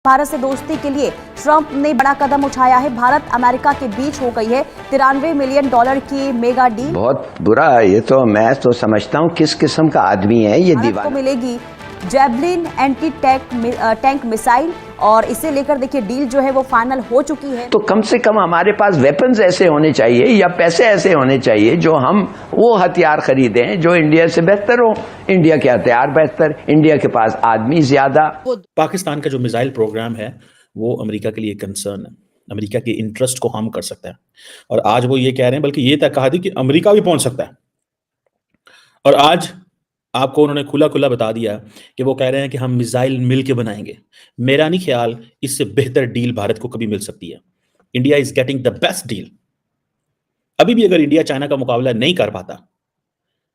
भारत से दोस्ती के लिए ट्रंप ने बड़ा कदम उठाया है। भारत अमेरिका के बीच हो गई है $93 मिलियन की मेगा डील। बहुत बुरा है ये तो। मैं तो समझता हूँ किस किस्म का आदमी है ये भारत को मिलेगी जैवलिन एंटी टैंक मिसाइल और इसे लेकर देखिए डील जो है वो फाइनल हो चुकी है। तो कम से कम हमारे पास वेपन्स ऐसे होने चाहिए या पैसे ऐसे होने चाहिए जो हम वो हथियार खरीदें जो इंडिया से बेहतर हो। इंडिया के हथियार बेहतर, इंडिया के पास आदमी ज्यादा। पाकिस्तान का जो मिसाइल प्रोग्राम है वो अमेरिका के लिए कंसर्न है, अमेरिका के इंटरेस्ट को हार्म कर सकता है। और आज वो ये कह रहे हैं, बल्कि ये तक कहा थी कि अमेरिका भी पहुंच सकता है। और आज आपको उन्होंने खुला खुला बता दिया कि वो कह रहे हैं कि हम मिसाइल मिल के बनाएंगे। मेरा नहीं ख्याल इससे बेहतर डील भारत को कभी मिल सकती है। India is getting the best deal. अभी भी अगर इंडिया चाइना का मुकाबला नहीं कर पाता,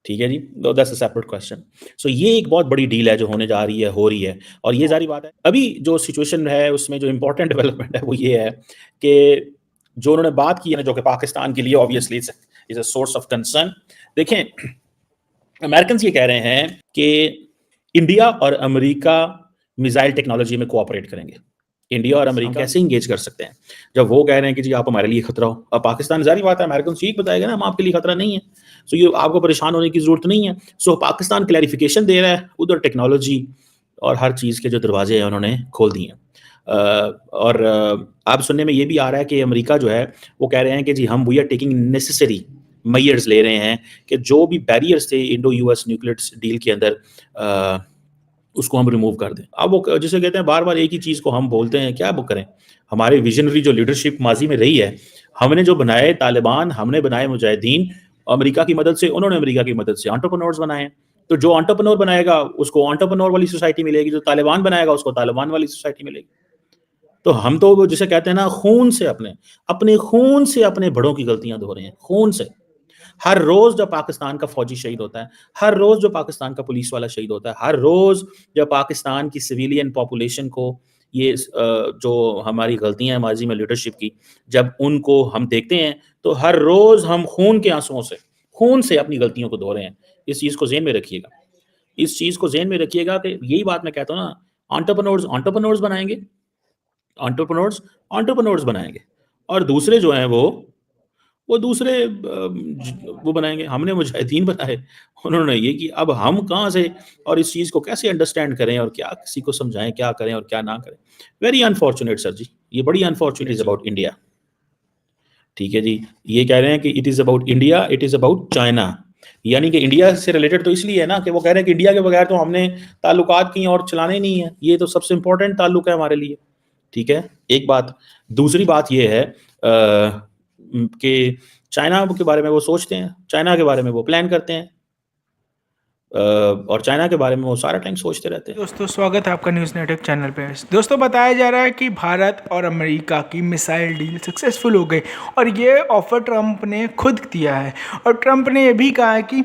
ठीक है जी, दैट्स अ सेपरेट क्वेश्चन। सो ये एक बहुत बड़ी डील है जो होने जा रही है, हो रही है। और ये जारी बात है, अभी जो सिचुएशन है उसमें जो इंपॉर्टेंट डेवलपमेंट है वो ये है कि जो उन्होंने बात की है ना, जो कि पाकिस्तान के लिए obviously is a source of concern. देखें, अमेरिकन ये कह रहे हैं कि इंडिया और अमेरिका मिसाइल टेक्नोलॉजी में कोऑपरेट करेंगे। इंडिया और अमेरिका कैसे इंगेज कर सकते हैं जब वो कह रहे हैं कि जी आप हमारे लिए खतरा हो। अब पाकिस्तान जारी बात है, अमेरिकन ठीक बताएगा ना, हम आपके लिए खतरा नहीं है। सो ये आपको परेशान होने की जरूरत नहीं है। सो पाकिस्तान क्लैरिफिकेशन दे रहा है, उधर टेक्नोलॉजी और हर चीज़ के जो दरवाजे हैं उन्होंने खोल दिए हैं। और आप सुनने में ये भी आ रहा है कि अमेरिका जो है वो कह रहे हैं कि जी हम we are taking necessary measures ले रहे हैं कि जो भी बैरियर्स थे इंडो यूएस न्यूक्लियर डील के अंदर उसको हम रिमूव कर दें। अब वो जिसे कहते हैं बार बार एक ही चीज़ को हम बोलते हैं, क्या वो करें। हमारे विजनरी जो लीडरशिप माजी में रही है, हमने जो बनाए तालिबान, हमने बनाए मुजाहिदीन, अमेरिका की मदद से, उन्होंने अमेरिका की मदद से एंटरप्रेन्योर्स बनाए। तो जो एंटरप्रेन्योर बनाएगा उसको एंटरप्रेन्योर वाली सोसाइटी मिलेगी, जो तालिबान बनाएगा उसको तालिबान वाली सोसाइटी मिलेगी। तो हम तो जिसे कहते हैं ना, खून से अपने खून से अपने बड़ों की गलतियां धो रहे हैं, खून से। हर रोज जब पाकिस्तान का फौजी शहीद होता है, हर रोज जो पाकिस्तान का पुलिस वाला शहीद होता है, हर रोज जब पाकिस्तान की सिविलियन पॉपुलेशन को ये जो हमारी गलतियां हैं माजी में लीडरशिप की, जब उनको हम देखते हैं तो हर रोज हम खून के आंसुओं से, खून से अपनी गलतियों को धो रहे हैं। इस चीज को ज़हन में रखिएगा, इस चीज को ज़हन में रखिएगा कि यही बात मैं कहता हूँ ना, एंटरप्रेन्योर्स बनाएंगे, एंटरप्रेन्योर्स बनाएंगे और दूसरे जो हैं वो दूसरे वो बनाएंगे। हमने मुजाहिदीन बनाए, उन्होंने ये कि अब हम कहाँ से और इस चीज़ को कैसे अंडरस्टैंड करें और क्या किसी को समझाएं, क्या करें और क्या ना करें। वेरी अनफॉर्चुनेट सर जी, ये बड़ी अनफॉर्चुनेट इज अबाउट इंडिया। ठीक है जी, ये कह रहे हैं कि it is about India, it is about China. यानी कि इंडिया से रिलेटेड तो इसलिए है ना कि वो कह रहे हैं कि इंडिया के बगैर तो हमने ताल्लुकात कहीं और चलाने नहीं है, ये तो सबसे इंपॉर्टेंट ताल्लुक है हमारे लिए। ठीक है, एक बात। दूसरी बात ये है कि चाइना के बारे में वो सोचते हैं, चाइना के बारे में वो प्लान करते हैं और चाइना के बारे में वो सारा टाइम सोचते रहते हैं। दोस्तों, स्वागत है आपका न्यूज़ नेटवर्क चैनल पे। दोस्तों, बताया जा रहा है कि भारत और अमेरिका की मिसाइल डील सक्सेसफुल हो गई और ये ऑफर ट्रंप ने खुद दिया है। और ट्रंप ने ये भी कहा है कि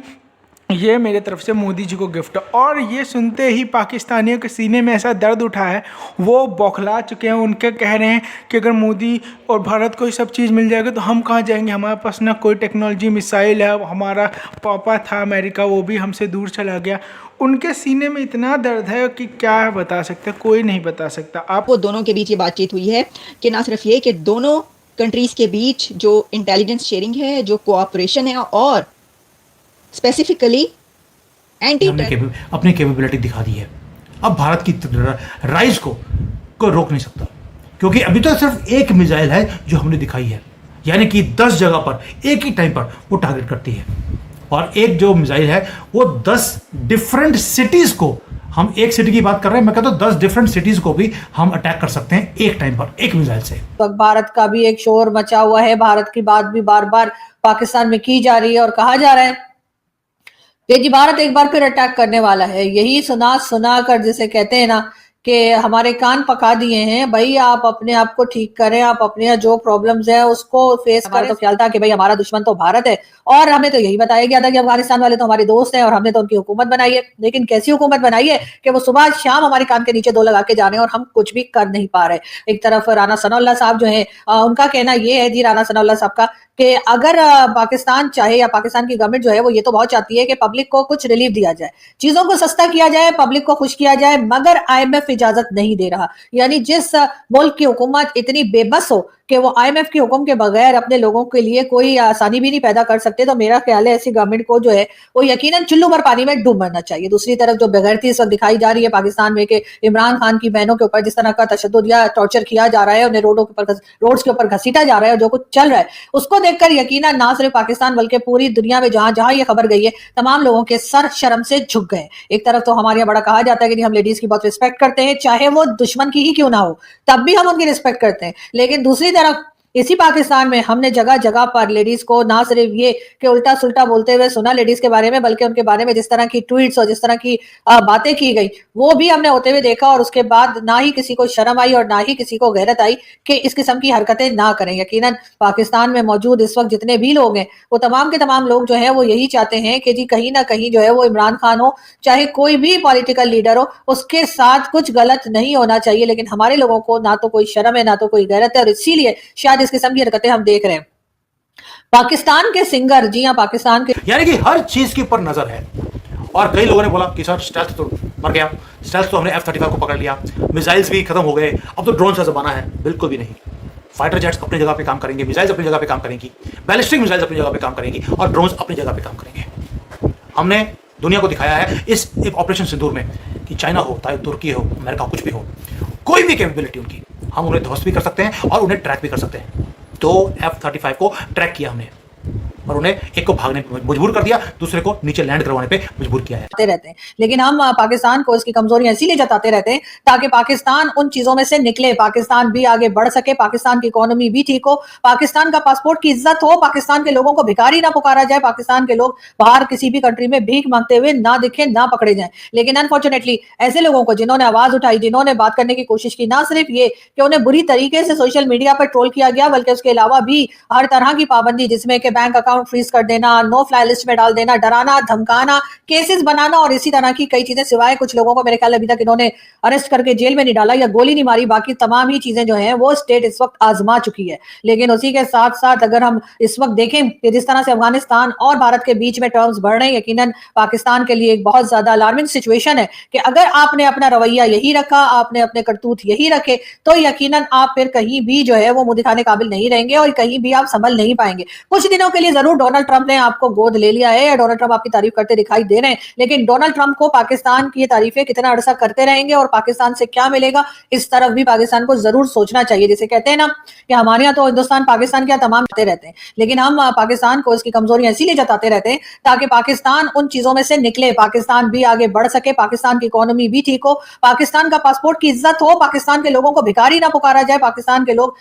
ये मेरे तरफ से मोदी जी को गिफ्ट। और ये सुनते ही पाकिस्तानियों के सीने में ऐसा दर्द उठा है, वो बौखला चुके हैं। उनके कह रहे हैं कि अगर मोदी और भारत को ये सब चीज़ मिल जाएगा तो हम कहाँ जाएंगे, हमारे पास ना कोई टेक्नोलॉजी मिसाइल है, हमारा पापा था अमेरिका वो भी हमसे दूर चला गया। उनके सीने में इतना दर्द है कि क्या बता सकते, कोई नहीं बता सकता। आप वो दोनों के बीच ये बातचीत हुई है कि ना सिर्फ ये कि दोनों कंट्रीज़ के बीच जो इंटेलिजेंस शेयरिंग है, जो कोऑपरेशन है, और स्पेसिफिकली अपनी कैपेबिलिटी दिखा दी है। अब भारत की राइज को रोक नहीं सकता, क्योंकि अभी तो सिर्फ एक मिसाइल है जो हमने दिखाई है, यानी कि 10 जगह पर एक ही टाइम पर वो टारगेट करती है। और एक जो मिसाइल है वो 10 डिफरेंट सिटीज को, हम एक सिटी की बात कर रहे हैं, मैं कहता हूँ 10 डिफरेंट सिटीज को भी हम अटैक कर सकते हैं एक टाइम पर, एक मिसाइल से। तो भारत का भी एक शोर मचा हुआ है, भारत की बात भी बार बार पाकिस्तान में की जा रही है और कहा जा रहा है कि जी भारत एक बार फिर अटैक करने वाला है। यही सुना कर जिसे कहते हैं ना कि हमारे कान पका दिए हैं। भाई आप अपने आप को ठीक करें, आप अपने जो प्रॉब्लम्स है उसको फेस करें। तो ख्याल था कि भाई हमारा दुश्मन तो भारत है और हमें तो यही बताया गया था कि अफगानिस्तान वाले तो हमारे दोस्त हैं और हमने तो उनकी हुकूमत बनाई है। लेकिन कैसी हुकूमत बनाई है कि वो सुबह शाम हमारे कान के नीचे दो लगा के जा रहे हैं और हम कुछ भी कर नहीं पा रहे। एक तरफ राना सनाउल्लाह साहब जो है, उनका कहना ये है जी, राना सनाउल्लाह साहब का, कि अगर पाकिस्तान चाहे या पाकिस्तान की गवर्नमेंट जो है वो ये तो बहुत चाहती है कि पब्लिक को कुछ रिलीफ दिया जाए, चीजों को सस्ता किया जाए, पब्लिक को खुश किया जाए, मगर IMF IMF इजाजत नहीं दे रहा। यानी जिस मुल्क की हुकूमत इतनी बेबस हो कि वो IMF के हुक्म के बगैर अपने लोगों के लिए कोई आसानी भी नहीं पैदा कर सकते, तो मेरा ख्याल है ऐसी गवर्नमेंट को जो है वो यकीनन चुल्लू भर पानी में डूब मरना चाहिए। दूसरी तरफ जो बेगैरती इस वक्त दिखाई जा रही है पाकिस्तान में कि इमरान खान की बहनों के ऊपर जिस तरह का तशद्दुद या टॉर्चर किया जा रहा है, उन्हें रोड्स के ऊपर घसीटा जा रहा है, और जो कुछ चल रहा है उसको देखकर यकीनन ना सिर्फ पाकिस्तान बल्कि पूरी दुनिया में जहां जहां ये खबर गई है तमाम लोगों के सर शर्म से झुक गए। एक तरफ तो हमारे यहाँ बड़ा कहा जाता है कि हम लेडीज की बहुत रिस्पेक्ट करते हैं, चाहे वो दुश्मन की ही क्यों ना हो, तब भी हम उनकी रिस्पेक्ट करते हैं। लेकिन दूसरी तरफ इसी पाकिस्तान में हमने जगह जगह पर लेडीज को ना सिर्फ ये कि उल्टा सुल्टा बोलते हुए सुना लेडीज के बारे में, बल्कि उनके बारे में जिस तरह की ट्वीट्स और जिस तरह की बातें की गई वो भी हमने होते हुए देखा, और उसके बाद ना ही किसी को शर्म आई और ना ही किसी को गैरत आई कि इस किस्म की हरकतें ना करें। यकीनन पाकिस्तान में मौजूद इस वक्त जितने भी लोग हैं वो तमाम के तमाम लोग जो है वो यही चाहते हैं कि जी कहीं ना कहीं जो है वो इमरान खान हो चाहे कोई भी पॉलिटिकल लीडर हो उसके साथ कुछ गलत नहीं होना चाहिए। लेकिन हमारे लोगों को ना तो कोई शर्म है ना तो कोई गैरत है, और इसीलिए शायद इस किस्म की हरकतें हम देख रहे हैं। पाकिस्तान के सिंगर, जी हाँ, पाकिस्तान के, यानी कि हर चीज के ऊपर नजर है। और कई लोगों ने बोला कि सर स्टेल्थ तो मर गया, स्टेल्थ तो हमने F-35 को पकड़ लिया, मिसाइल्स भी खत्म हो गए, अब तो ड्रोन का जमाना है। बिल्कुल भी नहीं। फाइटर जेट्स अपनी जगह पे काम करेंगे, मिसाइल्स अपनी जगह पे काम करेंगी, बैलिस्टिक मिसाइल्स अपनी जगह पे काम करेंगी, और ड्रोन्स अपनी जगह पे काम करेंगे। हमने दुनिया को दिखाया है इस ऑपरेशन सिंदूर में कि चाइना हो, चाहे तुर्की हो, अमेरिका, कुछ भी हो, कोई भी कैपेबिलिटी उनकी, हम उन्हें ध्वस्त भी कर सकते हैं और उन्हें ट्रैक भी कर सकते हैं। तो F-35 को ट्रैक किया हमने और उन्हें एक को भागने पे मजबूर कर दिया, दूसरे को नीचे लैंड करवाने पे मजबूर किया है। रहते हैं। लेकिन हम पाकिस्तान को इसकी कमजोरियां इसीलिए जताते रहते हैं ताकि पाकिस्तान उन चीजों में से निकले, पाकिस्तान भी आगे बढ़ सके, पाकिस्तान की इकोनॉमी भी ठीक हो, पाकिस्तान का पासपोर्ट की इज्जत हो, पाकिस्तान के लोगों को भिखारी ना पुकारा जाए, पाकिस्तान के लोग बाहर किसी भी कंट्री में भीख मांगते हुए ना दिखे, ना पकड़े जाए। लेकिन अनफॉर्चुनेटली ऐसे लोगों को जिन्होंने आवाज उठाई, जिन्होंने बात करने की कोशिश की, ना सिर्फ ये कि उन्हें बुरी तरीके से सोशल मीडिया पर ट्रोल किया गया, बल्कि उसके अलावा भी हर तरह की पाबंदी, जिसमें कि बैंक अकाउंट फ्रीज कर देना, नो फ्लाई लिस्ट में डाल देना, डराना, धमकाना, केसेस बनाना और इसी तरह की कई चीजें, सिवाय कुछ लोगों को मेरे ख्याल अभी तक इन्होंने अरेस्ट करके जेल में नहीं डाला या गोली नहीं मारी, बाकी तमाम ही चीजें जो हैं वो स्टेट इस वक्त आजमा चुकी है। लेकिन उसी के साथ साथ अगर हम इस वक्त देखें कि जिस तरह से अफगानिस्तान और भारत के बीच में टर्म्स बढ़ रहे हैं, यकीनन पाकिस्तान के लिए एक बहुत ज्यादा अलार्मिंग सिचुएशन है कि अगर आपने अपना रवैया यही रखा, आपने अपने करतूत यही रखे, तो यकीनन आप फिर कहीं भी जो है वो मुंह दिखाने काबिल नहीं रहेंगे और कहीं भी आप संभल नहीं पाएंगे। कुछ दिनों के लिए जरूर डोनाल्ड ट्रंप ने आपको गोद ले लिया है, डोनाल्ड ट्रंप आपकी तारीफ करते दिखाई दे रहे हैं, लेकिन डोनाल्ड ट्रंप को पाकिस्तान की ये तारीफें कितना अरसा करते रहेंगे और पाकिस्तान से क्या मिलेगा, इस तरफ भी पाकिस्तान को जरूर सोचना चाहिए। जैसे कहते हैं ना कि हमारे यहाँ तो हिंदुस्तान पाकिस्तान क्या तमाम जाते रहते हैं, लेकिन हम पाकिस्तान को इसकी कमजोरियां इसीलिए जताते रहते हैं ताकि पाकिस्तान उन चीजों में से निकले, पाकिस्तान भी आगे बढ़ सके, पाकिस्तान की इकोनॉमी भी ठीक हो, पाकिस्तान का पासपोर्ट की इज्जत हो, पाकिस्तान के लोगों को भिखारी ना पुकारा जाए, पाकिस्तान के लोग